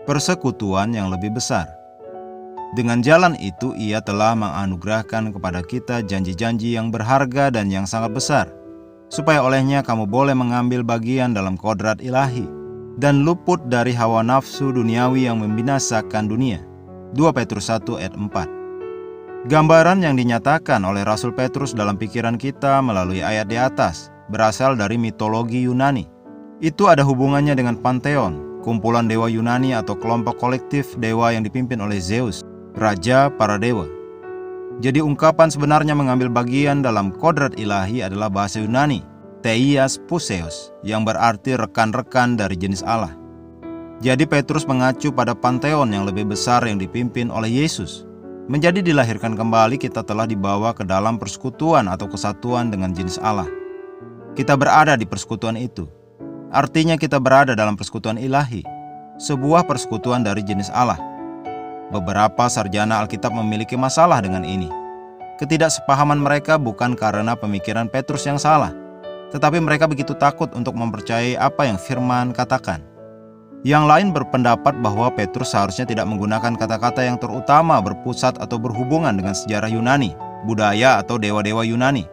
persekutuan yang lebih besar. Dengan jalan itu Ia telah menganugerahkan kepada kita janji-janji yang berharga dan yang sangat besar, supaya olehnya kamu boleh mengambil bagian dalam kodrat ilahi dan luput dari hawa nafsu duniawi yang membinasakan dunia. 2 Petrus 1 ayat 4. Gambaran yang dinyatakan oleh Rasul Petrus dalam pikiran kita melalui ayat di atas berasal dari mitologi Yunani. Itu ada hubungannya dengan Pantheon, kumpulan dewa Yunani atau kelompok kolektif dewa yang dipimpin oleh Zeus, raja para dewa. Jadi ungkapan sebenarnya mengambil bagian dalam kodrat ilahi adalah bahasa Yunani, Theias Puseos, yang berarti rekan-rekan dari jenis Allah. Jadi Petrus mengacu pada Pantheon yang lebih besar yang dipimpin oleh Yesus. Menjadi dilahirkan kembali, kita telah dibawa ke dalam persekutuan atau kesatuan dengan jenis Allah. Kita berada di persekutuan itu. Artinya kita berada dalam persekutuan ilahi, sebuah persekutuan dari jenis Allah. Beberapa sarjana Alkitab memiliki masalah dengan ini. Ketidaksepahaman mereka bukan karena pemikiran Petrus yang salah, tetapi mereka begitu takut untuk mempercayai apa yang firman katakan. Yang lain berpendapat bahwa Petrus seharusnya tidak menggunakan kata-kata yang terutama berpusat atau berhubungan dengan sejarah Yunani, budaya atau dewa-dewa Yunani.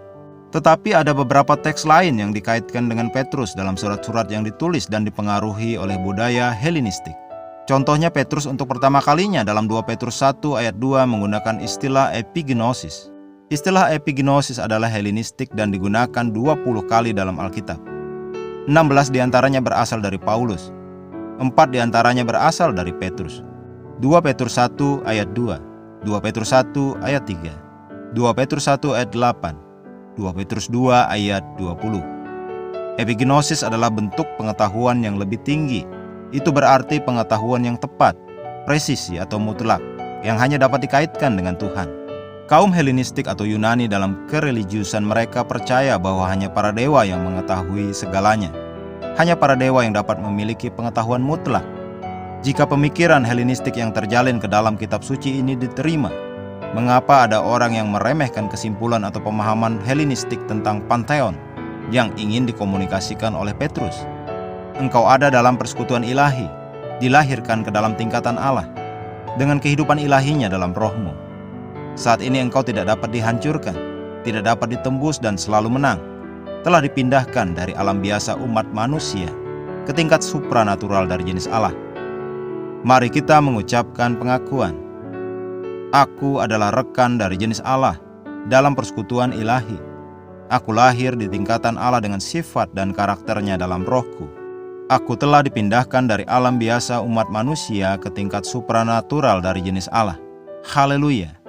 Tetapi ada beberapa teks lain yang dikaitkan dengan Petrus dalam surat-surat yang ditulis dan dipengaruhi oleh budaya Helenistik. Contohnya Petrus untuk pertama kalinya dalam 2 Petrus 1 ayat 2 menggunakan istilah epigenosis. Istilah epigenosis adalah Helenistik dan digunakan 20 kali dalam Alkitab. 16 diantaranya berasal dari Paulus. 4 diantaranya berasal dari Petrus. 2 Petrus 1 ayat 2, 2 Petrus 1 ayat 3, 2 Petrus 1 ayat 8, 2 Petrus 2 ayat 20. Epigenosis adalah bentuk pengetahuan yang lebih tinggi. Itu berarti pengetahuan yang tepat, presisi atau mutlak, yang hanya dapat dikaitkan dengan Tuhan. Kaum Helenistik atau Yunani dalam kereligiusan mereka percaya bahwa hanya para dewa yang mengetahui segalanya. Hanya para dewa yang dapat memiliki pengetahuan mutlak. Jika pemikiran Helenistik yang terjalin ke dalam kitab suci ini diterima, mengapa ada orang yang meremehkan kesimpulan atau pemahaman Helenistik tentang Pantheon yang ingin dikomunikasikan oleh Petrus? Engkau ada dalam persekutuan ilahi, dilahirkan ke dalam tingkatan Allah, dengan kehidupan ilahinya dalam rohmu. Saat ini engkau tidak dapat dihancurkan, tidak dapat ditembus dan selalu menang. Telah dipindahkan dari alam biasa umat manusia ke tingkat supranatural dari jenis Allah. Mari kita mengucapkan pengakuan. Aku adalah rekan dari jenis Allah dalam persekutuan ilahi. Aku lahir di tingkatan Allah dengan sifat dan karakternya dalam rohku. Aku telah dipindahkan dari alam biasa umat manusia ke tingkat supranatural dari jenis Allah. Haleluya!